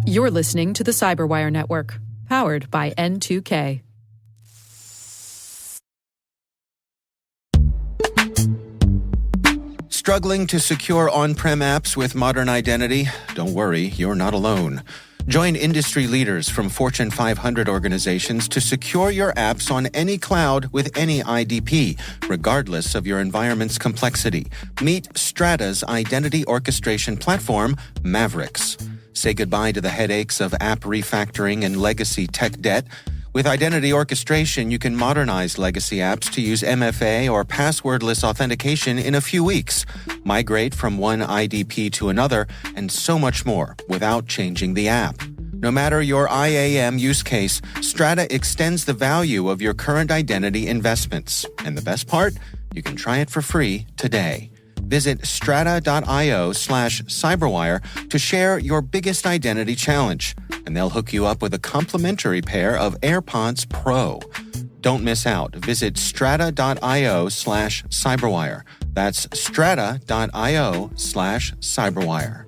You're listening to the CyberWire Network, powered by N2K. Struggling to secure on-prem apps with modern identity? Don't worry, you're not alone. Join industry leaders from Fortune 500 organizations to secure your apps on any cloud with any IDP, regardless of your environment's complexity. Meet Strata's identity orchestration platform, Mavericks. Say goodbye to the headaches of app refactoring and legacy tech debt. With identity orchestration, you can modernize legacy apps to use MFA or passwordless authentication in a few weeks, migrate from one IDP to another, and so much more without changing the app. No matter your IAM use case, Strata extends the value of your current identity investments. And the best part? You can try it for free today. Visit strata.io/cyberwire to share your biggest identity challenge, and they'll hook you up with a complimentary pair of AirPods Pro. Don't miss out. Visit strata.io/cyberwire. That's strata.io/cyberwire.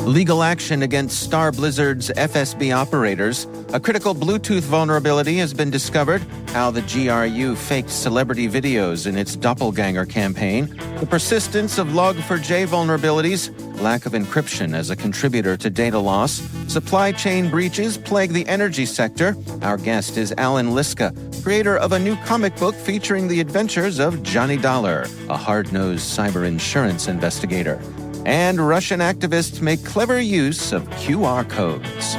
Legal action against Star Blizzard's FSB operators. A critical Bluetooth vulnerability has been discovered. How the GRU faked celebrity videos in its Doppelgänger campaign. The persistence of Log4j vulnerabilities. Lack of encryption as a contributor to data loss. Supply chain breaches plague the energy sector. Our guest is Allan Liska, creator of a new comic book featuring the adventures of Johnny Dollar, a hard-nosed cyber insurance investigator. And Russian activists make clever use of QR codes.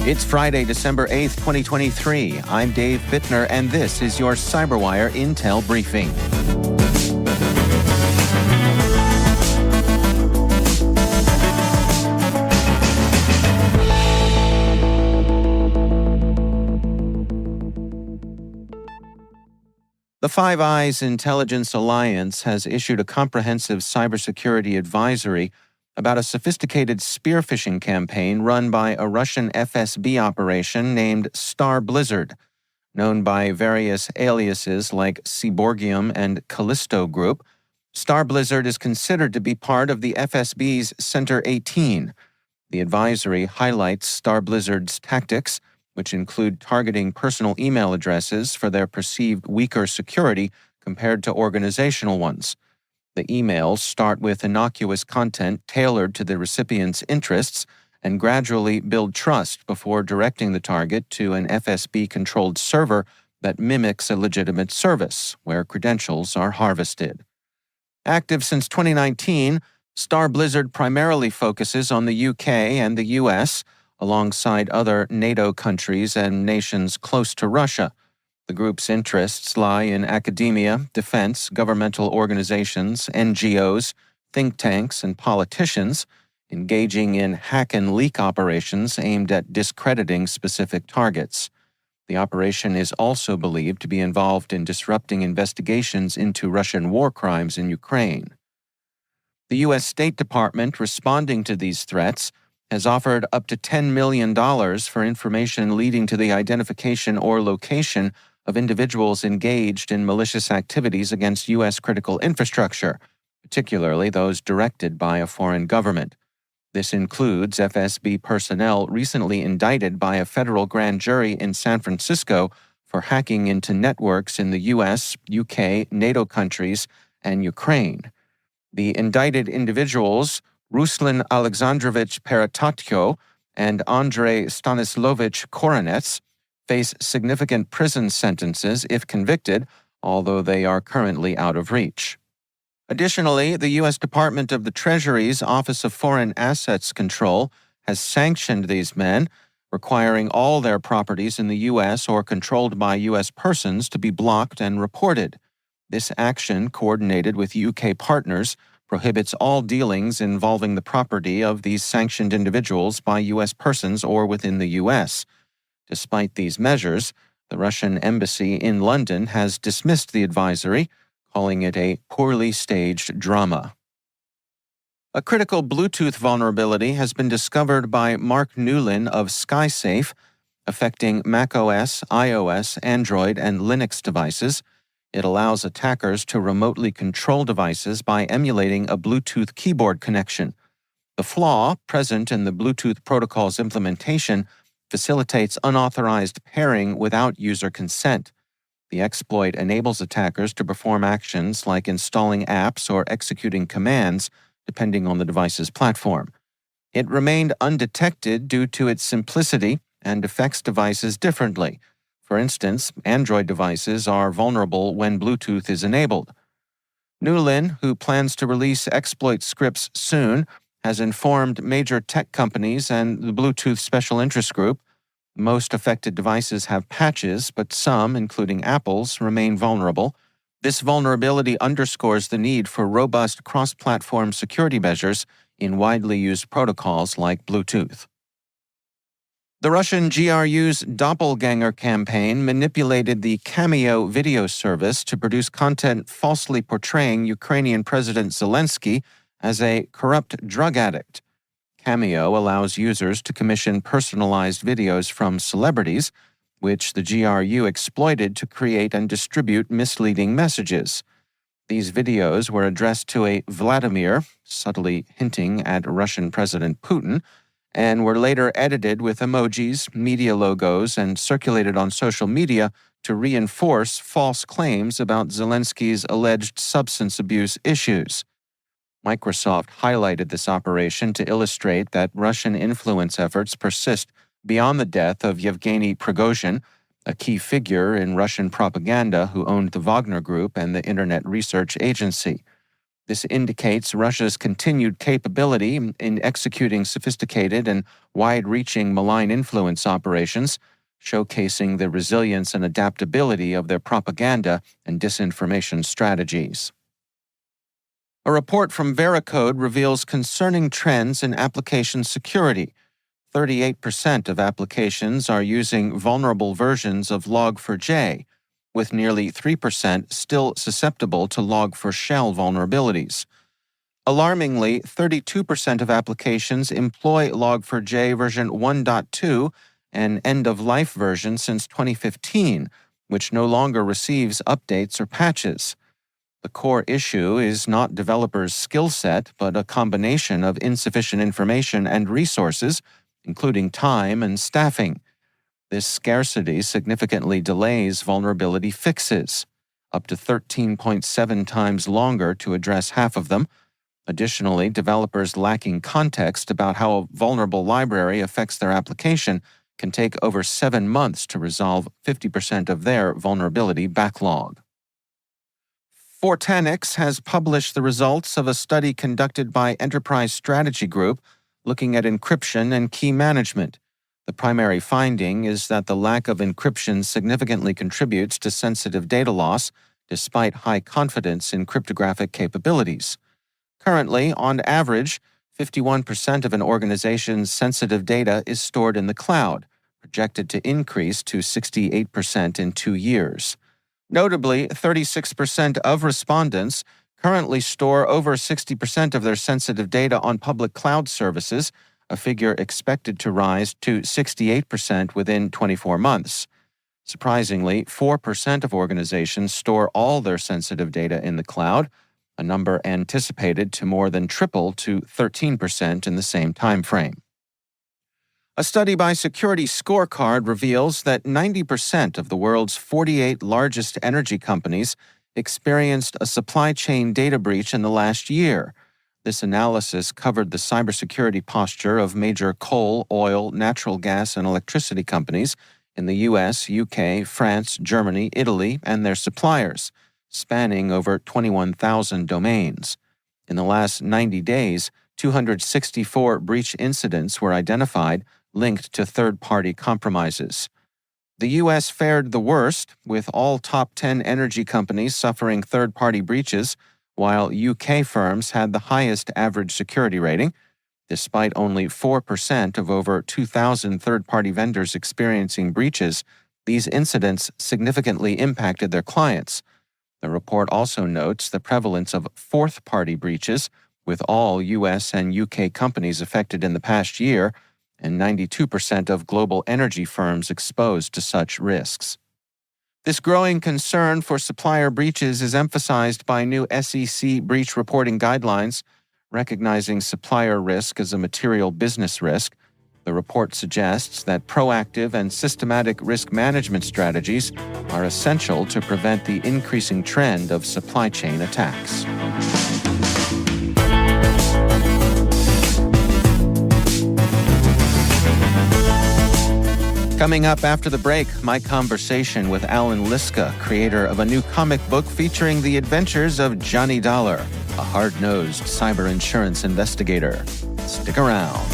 It's Friday, December 8th, 2023. I'm Dave Bittner, and this is your CyberWire Intel Briefing. The Five Eyes Intelligence Alliance has issued a comprehensive cybersecurity advisory about a sophisticated spear phishing campaign run by a Russian FSB operation named Star Blizzard, known by various aliases like Cyborgium and Callisto Group. Star Blizzard is considered to be part of the FSB's Center 18. The advisory highlights Star Blizzard's tactics, which include targeting personal email addresses for their perceived weaker security compared to organizational ones. The emails start with innocuous content tailored to the recipient's interests and gradually build trust before directing the target to an FSB-controlled server that mimics a legitimate service, where credentials are harvested. Active since 2019, Star Blizzard primarily focuses on the UK and the US, alongside other NATO countries and nations close to Russia. The group's interests lie in academia, defense, governmental organizations, NGOs, think tanks, and politicians, engaging in hack and leak operations aimed at discrediting specific targets. The operation is also believed to be involved in disrupting investigations into Russian war crimes in Ukraine. The U.S. State Department, responding to these threats, has offered up to $10 million for information leading to the identification or location of individuals engaged in malicious activities against U.S. critical infrastructure, particularly those directed by a foreign government. This includes FSB personnel recently indicted by a federal grand jury in San Francisco for hacking into networks in the U.S., UK, NATO countries, and Ukraine. The indicted individuals, Ruslan Alexandrovich Peretatko and Andrei Stanislovich Koronets, face significant prison sentences if convicted, although they are currently out of reach. Additionally, the U.S. Department of the Treasury's Office of Foreign Assets Control has sanctioned these men, requiring all their properties in the U.S. or controlled by U.S. persons to be blocked and reported. This action, coordinated with UK partners, prohibits all dealings involving the property of these sanctioned individuals by U.S. persons or within the U.S. Despite these measures, The Russian embassy in London has dismissed the advisory, calling it a poorly staged drama. A critical Bluetooth vulnerability has been discovered by Mark Newlin of SkySafe, affecting macOS, iOS, Android, and Linux devices. It allows attackers to remotely control devices by emulating a Bluetooth keyboard connection. The flaw, present in the Bluetooth protocol's implementation, facilitates unauthorized pairing without user consent. The exploit enables attackers to perform actions like installing apps or executing commands, depending on the device's platform. It remained undetected due to its simplicity and affects devices differently. For instance, Android devices are vulnerable when Bluetooth is enabled. Newlin, who plans to release exploit scripts soon, has informed major tech companies and the Bluetooth Special Interest Group. Most affected devices have patches, but some, including Apple's, remain vulnerable. This vulnerability underscores the need for robust cross-platform security measures in widely used protocols like Bluetooth. The Russian GRU's Doppelgänger campaign manipulated the Cameo video service to produce content falsely portraying Ukrainian President Zelensky as a corrupt drug addict. Cameo allows users to commission personalized videos from celebrities, which the GRU exploited to create and distribute misleading messages. These videos were addressed to a Vladimir, subtly hinting at Russian President Putin, and were later edited with emojis, media logos, and circulated on social media to reinforce false claims about Zelensky's alleged substance abuse issues. Microsoft highlighted this operation to illustrate that Russian influence efforts persist beyond the death of Yevgeny Prigozhin, a key figure in Russian propaganda who owned the Wagner Group and the Internet Research Agency. This indicates Russia's continued capability in executing sophisticated and wide-reaching malign influence operations, showcasing the resilience and adaptability of their propaganda and disinformation strategies. A report from Veracode reveals concerning trends in application security. 38% of applications are using vulnerable versions of Log4j, with nearly 3% still susceptible to Log4Shell vulnerabilities. Alarmingly, 32% of applications employ Log4j version 1.2, an end-of-life version since 2015, which no longer receives updates or patches. The core issue is not developers' skill set, but a combination of insufficient information and resources, including time and staffing. This scarcity significantly delays vulnerability fixes, up to 13.7 times longer to address half of them. Additionally, developers lacking context about how a vulnerable library affects their application can take over 7 months to resolve 50% of their vulnerability backlog. Fortanix has published the results of a study conducted by Enterprise Strategy Group looking at encryption and key management. The primary finding is that the lack of encryption significantly contributes to sensitive data loss, despite high confidence in cryptographic capabilities. Currently, on average, 51% of an organization's sensitive data is stored in the cloud, projected to increase to 68% in 2 years. Notably, 36% of respondents currently store over 60% of their sensitive data on public cloud services, a figure expected to rise to 68% within 24 months. Surprisingly, 4% of organizations store all their sensitive data in the cloud, a number anticipated to more than triple to 13% in the same time frame. A study by Security Scorecard reveals that 90% of the world's 48 largest energy companies experienced a supply chain data breach in the last year. This analysis covered the cybersecurity posture of major coal, oil, natural gas, and electricity companies in the US, UK, France, Germany, Italy, and their suppliers, spanning over 21,000 domains. In the last 90 days, 264 breach incidents were identified linked to third-party compromises. The U.S. fared the worst, with all top 10 energy companies suffering third-party breaches, while UK firms had the highest average security rating. Despite only 4% of over 2,000 third-party vendors experiencing breaches, these incidents significantly impacted their clients. The report also notes the prevalence of fourth-party breaches, with all U.S. and U.K. companies affected in the past year, and 92% of global energy firms exposed to such risks. This growing concern for supplier breaches is emphasized by new SEC breach reporting guidelines, recognizing supplier risk as a material business risk. The report suggests that proactive and systematic risk management strategies are essential to prevent the increasing trend of supply chain attacks. Coming up after the break, my conversation with Allan Liska, creator of a new comic book featuring the adventures of Johnny Dollar, a hard-nosed cyber insurance investigator. Stick around.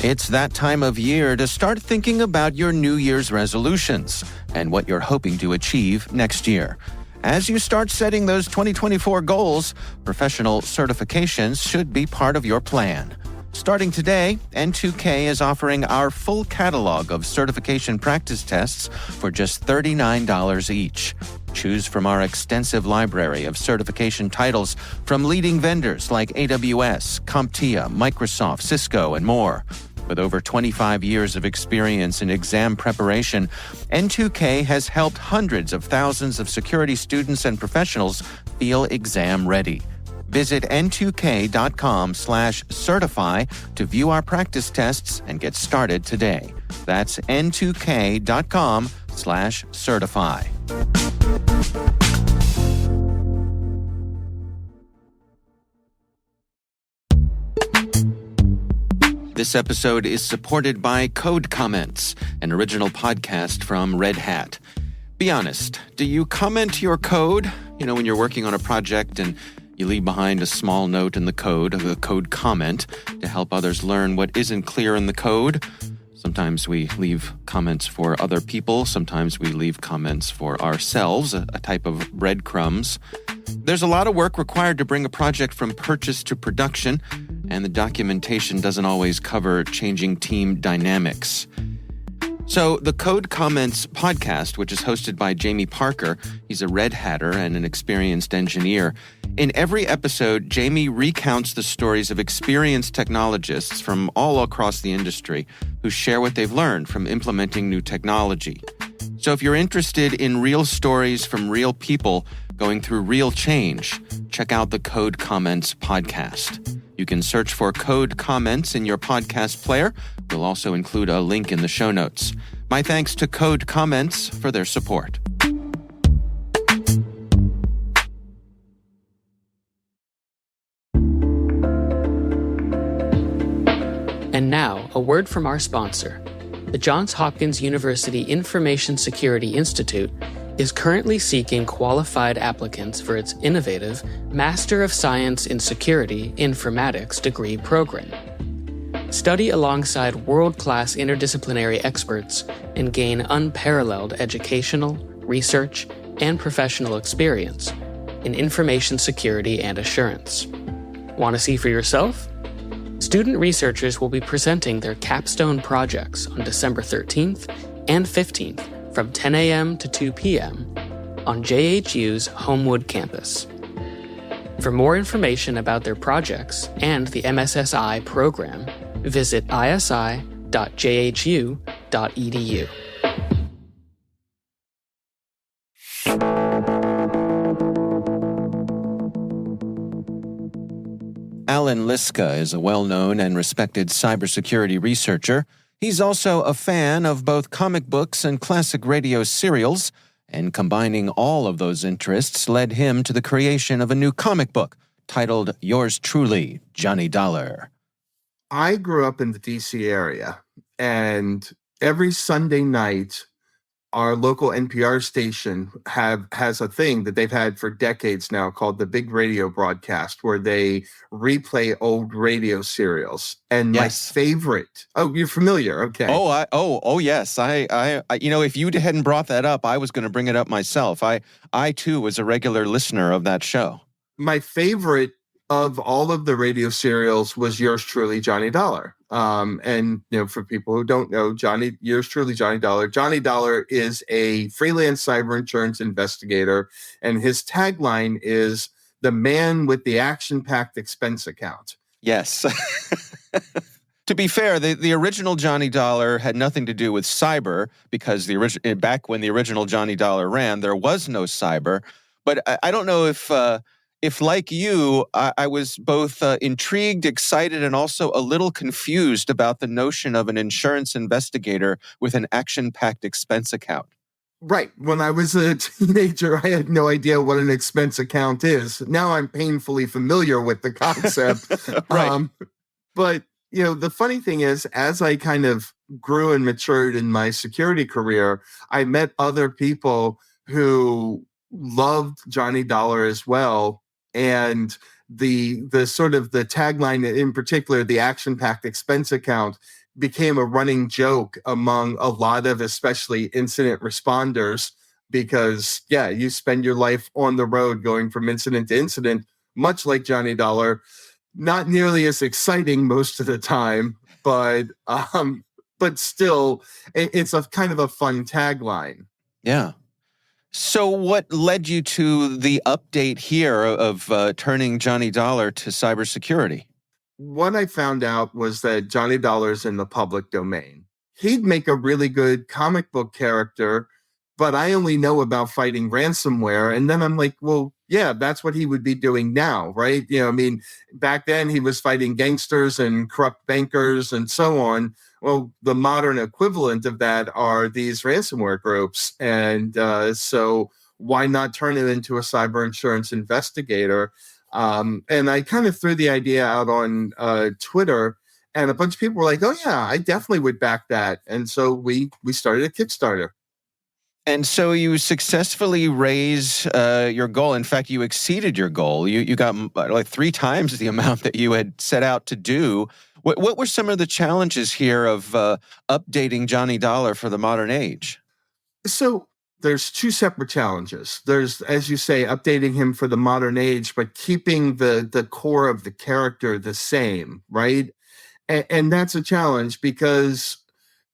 It's that time of year to start thinking about your New Year's resolutions and what you're hoping to achieve next year. As you start setting those 2024 goals, professional certifications should be part of your plan. Starting today, N2K is offering our full catalog of certification practice tests for just $39 each. Choose from our extensive library of certification titles from leading vendors like AWS, CompTIA, Microsoft, Cisco, and more. With over 25 years of experience in exam preparation, N2K has helped hundreds of thousands of security students and professionals feel exam ready. Visit n2k.com/certify to view our practice tests and get started today. That's n2k.com/certify. This episode is supported by Code Comments, an original podcast from Red Hat. Be honest, do you comment your code? You know, when you're working on a project and you leave behind a small note in the code, a code comment, to help others learn what isn't clear in the code. Sometimes we leave comments for other people. Sometimes we leave comments for ourselves, a type of breadcrumbs. There's a lot of work required to bring a project from purchase to production, and the documentation doesn't always cover changing team dynamics. So the Code Comments podcast, which is hosted by Jamie Parker, he's a Red Hatter and an experienced engineer. In every episode, Jamie recounts the stories of experienced technologists from all across the industry who share what they've learned from implementing new technology. So if you're interested in real stories from real people going through real change, check out the Code Comments podcast. You can search for Code Comments in your podcast player. We'll also include a link in the show notes. My thanks to Code Comments for their support. And now, a word from our sponsor. The Johns Hopkins University Information Security Institute is currently seeking qualified applicants for its innovative Master of Science in Security Informatics degree program. Study alongside world-class interdisciplinary experts and gain unparalleled educational, research, and professional experience in information security and assurance. Want to see for yourself? Student researchers will be presenting their capstone projects on December 13th and 15th from 10 a.m. to 2 p.m. on JHU's Homewood campus. For more information about their projects and the MSSI program, visit isi.jhu.edu. Allan Liska is a well-known and respected cybersecurity researcher. He's also a fan of both comic books and classic radio serials, and combining all of those interests led him to the creation of a new comic book titled Yours Truly, Johnny Dollar. I grew up in the D.C. area, and every Sunday night our local NPR station has a thing that they've had for decades now called the Big Radio Broadcast, where they replay old radio serials. And my Yes. favorite, oh, you're familiar. Okay. Oh, yes. If you hadn't brought that up, I was going to bring it up myself. I too was a regular listener of that show. My favorite of all of the radio serials was yours truly, Johnny Dollar. And for people who don't know, yours truly, Johnny Dollar. Johnny Dollar is a freelance cyber insurance investigator, and his tagline is "the man with the action-packed expense account." Yes. To be fair, the original Johnny Dollar had nothing to do with cyber, because back when the original Johnny Dollar ran, there was no cyber. But I don't know if like you, I was both intrigued, excited, and also a little confused about the notion of an insurance investigator with an action-packed expense account. Right. When I was a teenager, I had no idea what an expense account is. Now I'm painfully familiar with the concept. Right. But, the funny thing is, as I kind of grew and matured in my security career, I met other people who loved Johnny Dollar as well. And the sort of the tagline in particular, the action-packed expense account, became a running joke among a lot of especially incident responders, because you spend your life on the road going from incident to incident, much like Johnny Dollar. Not nearly as exciting most of the time, but still, it's a kind of a fun tagline. Yeah. So what led you to the update here of turning Johnny Dollar to cybersecurity? What I found out was that Johnny Dollar's in the public domain. He'd make a really good comic book character, but I only know about fighting ransomware. And then I'm like, well, yeah, that's what he would be doing now, right? Back then he was fighting gangsters and corrupt bankers and so on. Well, the modern equivalent of that are these ransomware groups. And so why not turn it into a cyber insurance investigator? And I kind of threw the idea out on Twitter, and a bunch of people were like, oh, yeah, I definitely would back that. And so we started a Kickstarter. And so you successfully raise your goal. In fact, you exceeded your goal. You got like 3 times the amount that you had set out to do. What were some of the challenges here of updating Johnny Dollar for the modern age? So there's 2 separate challenges. There's, as you say, updating him for the modern age, but keeping the core of the character the same, right? And that's a challenge, because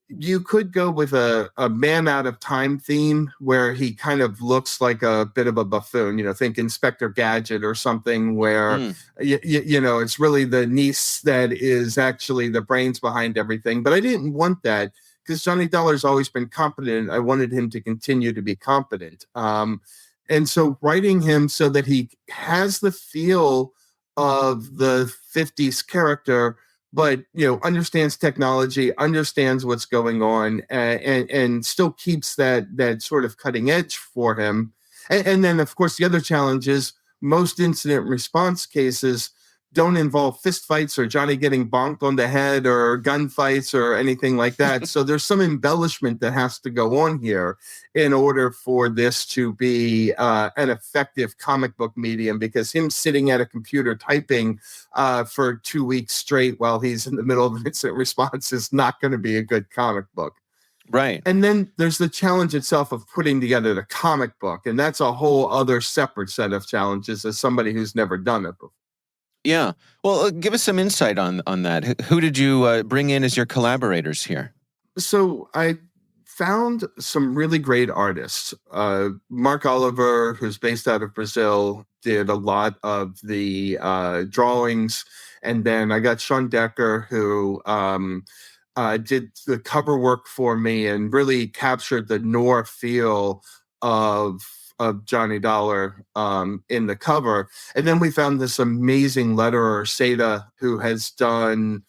you could go with a man out of time theme where he kind of looks like a bit of a buffoon, think Inspector Gadget or something, where, it's really the niece that is actually the brains behind everything. But I didn't want that, because Johnny Dollar's always been competent. I wanted him to continue to be competent. And so writing him so that he has the feel of the 50s character, but understands technology, understands what's going on, and still keeps that sort of cutting edge for him. And then, of course, the other challenge is most incident response cases don't involve fistfights or Johnny getting bonked on the head or gunfights or anything like that. So there's some embellishment that has to go on here in order for this to be an effective comic book medium, because him sitting at a computer typing for 2 weeks straight while he's in the middle of an incident response is not going to be a good comic book. Right. And then there's the challenge itself of putting together the comic book. And that's a whole other separate set of challenges as somebody who's never done it before. Yeah. Well, give us some insight on that. Who did you bring in as your collaborators here? So I found some really great artists. Mark Oliver, who's based out of Brazil, did a lot of the drawings. And then I got Sean Decker, who did the cover work for me and really captured the noir feel of Johnny Dollar in the cover. And then we found this amazing letterer, Seda, who has done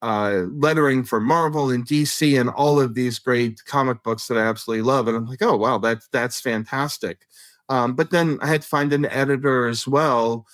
lettering for Marvel and DC and all of these great comic books that I absolutely love. And I'm like, oh, wow, that's fantastic. But then I had to find an editor as well,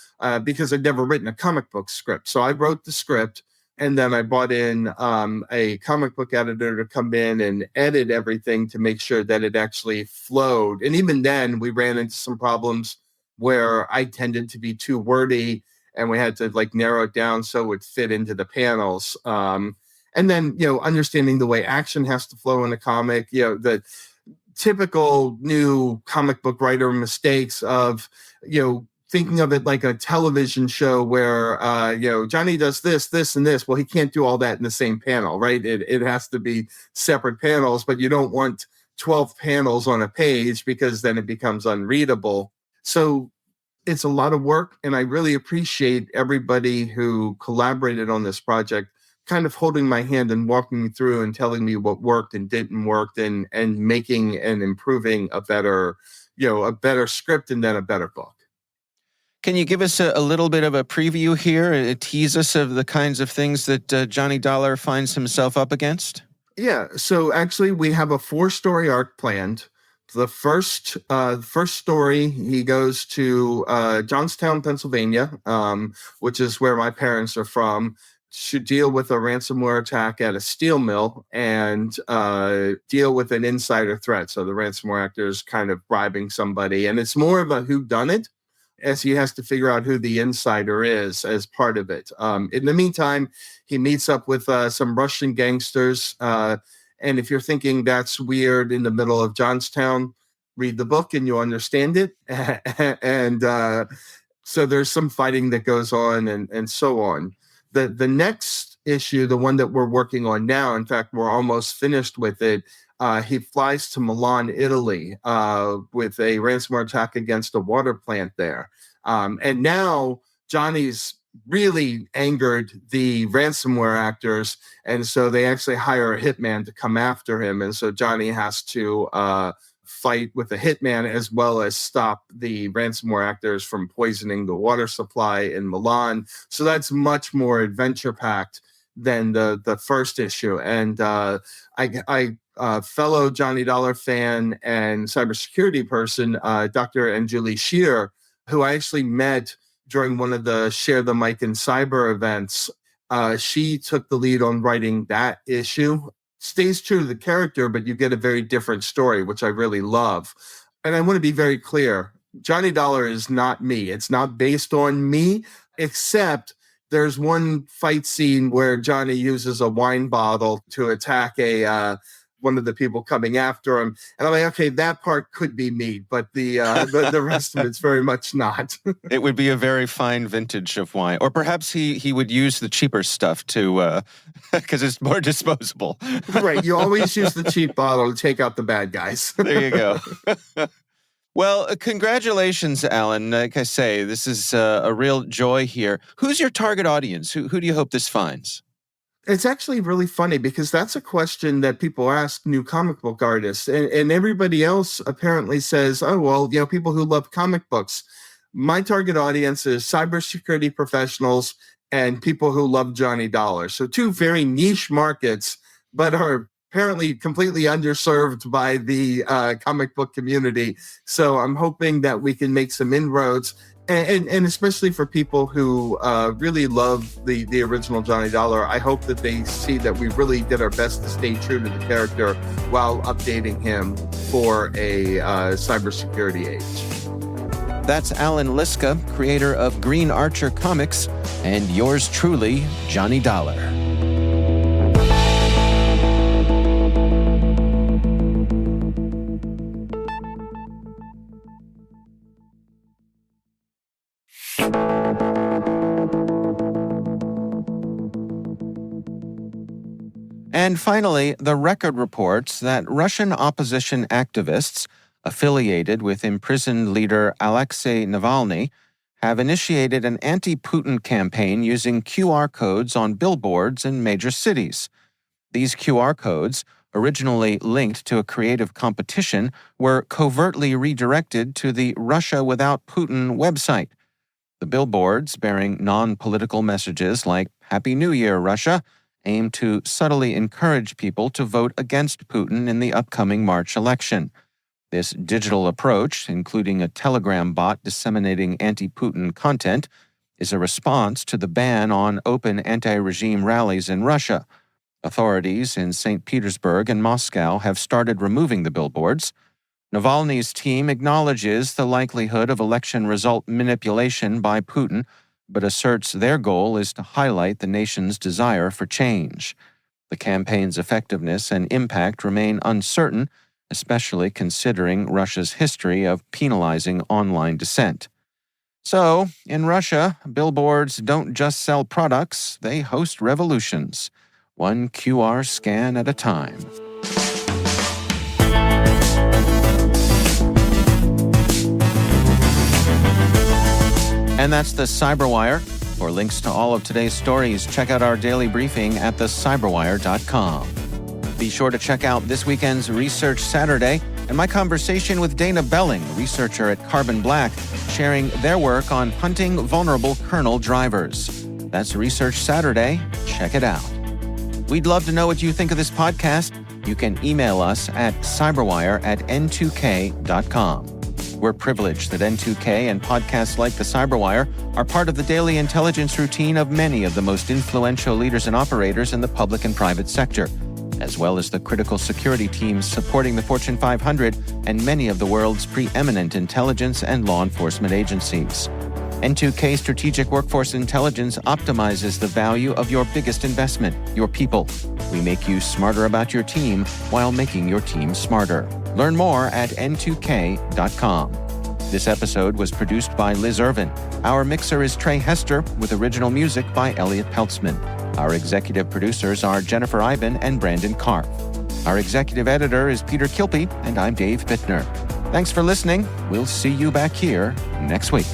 because I'd never written a comic book script. So I wrote the script. And then I brought in a comic book editor to come in and edit everything to make sure that it actually flowed. And even then, we ran into some problems where I tended to be too wordy, and we had to like narrow it down so it would fit into the panels. And then, understanding the way action has to flow in a comic, the typical new comic book writer mistakes of, thinking of it like a television show where, Johnny does this, this, and this. Well, he can't do all that in the same panel, right? It has to be separate panels, but you don't want 12 panels on a page because then it becomes unreadable. So it's a lot of work, and I really appreciate everybody who collaborated on this project, kind of holding my hand and walking me through and telling me what worked and didn't work, and making and improving a better script and then a better book. Can you give us a little bit of a preview here, tease us of the kinds of things that Johnny Dollar finds himself up against? Yeah, so actually we have a 4-story arc planned. The first story, he goes to Johnstown, Pennsylvania, which is where my parents are from, to deal with a ransomware attack at a steel mill and deal with an insider threat. So the ransomware actor is kind of bribing somebody, and it's more of a whodunit, as he has to figure out who the insider is as part of it. In the meantime, he meets up with some Russian gangsters. And if you're thinking that's weird in the middle of Johnstown, read the book and you'll understand it. And so there's some fighting that goes on and so on. The next issue, the one that we're working on now, in fact, we're almost finished with it. He flies to Milan, Italy, with a ransomware attack against a water plant there. And now Johnny's really angered the ransomware actors, and so they actually hire a hitman to come after him. And so Johnny has to fight with a hitman as well as stop the ransomware actors from poisoning the water supply in Milan. So that's much more adventure-packed than the first issue. And I fellow Johnny Dollar fan and cybersecurity person, Dr. Anjuli Shear, who I actually met during one of the Share the Mic in Cyber events. She took the lead on writing that issue. Stays true to the character, but you get a very different story, which I really love. And I want to be very clear. Johnny Dollar is not me. It's not based on me, except there's one fight scene where Johnny uses a wine bottle to attack one of the people coming after him. And I'm like, okay, that part could be me, but the rest of it's very much not. It would be a very fine vintage of wine. Or perhaps he would use the cheaper stuff to, because it's more disposable. Right. You always use the cheap bottle to take out the bad guys. There you go. Well, congratulations, Allan. Like I say, this is a real joy here. Who's your target audience? Who do you hope this finds? It's actually really funny because that's a question that people ask new comic book artists, and everybody else apparently says, oh, well, people who love comic books. My target audience is cybersecurity professionals and people who love Johnny Dollar. So 2 very niche markets, but are apparently completely underserved by the comic book community. So I'm hoping that we can make some inroads. And especially for people who really love the original Johnny Dollar, I hope that they see that we really did our best to stay true to the character while updating him for a cybersecurity age. That's Allan Liska, creator of Green Archer Comics, and yours truly, Johnny Dollar. And finally, the record reports that Russian opposition activists affiliated with imprisoned leader Alexei Navalny have initiated an anti-Putin campaign using QR codes on billboards in major cities. These QR codes, originally linked to a creative competition, were covertly redirected to the Russia Without Putin website. The billboards, bearing non-political messages like Happy New Year, Russia, aim to subtly encourage people to vote against Putin in the upcoming March election. This digital approach, including a Telegram bot disseminating anti-Putin content, is a response to the ban on open anti-regime rallies in Russia. Authorities in St. Petersburg and Moscow have started removing the billboards. Navalny's team acknowledges the likelihood of election result manipulation by Putin, but asserts their goal is to highlight the nation's desire for change. The campaign's effectiveness and impact remain uncertain, especially considering Russia's history of penalizing online dissent. So, in Russia, billboards don't just sell products, they host revolutions, one QR scan at a time. And that's the CyberWire. For links to all of today's stories, check out our daily briefing at thecyberwire.com. Be sure to check out this weekend's Research Saturday and my conversation with Dana Belling, researcher at Carbon Black, sharing their work on hunting vulnerable kernel drivers. That's Research Saturday. Check it out. We'd love to know what you think of this podcast. You can email us at cyberwire@n2k.com. We're privileged that N2K and podcasts like the CyberWire are part of the daily intelligence routine of many of the most influential leaders and operators in the public and private sector, as well as the critical security teams supporting the Fortune 500 and many of the world's preeminent intelligence and law enforcement agencies. N2K Strategic Workforce Intelligence optimizes the value of your biggest investment, your people. We make you smarter about your team while making your team smarter. Learn more at n2k.com. This episode was produced by Liz Irvin. Our mixer is Trey Hester, with original music by Elliot Peltzman. Our executive producers are Jennifer Iben and Brandon Karpf. Our executive editor is Peter Kilpie, and I'm Dave Bittner. Thanks for listening. We'll see you back here next week.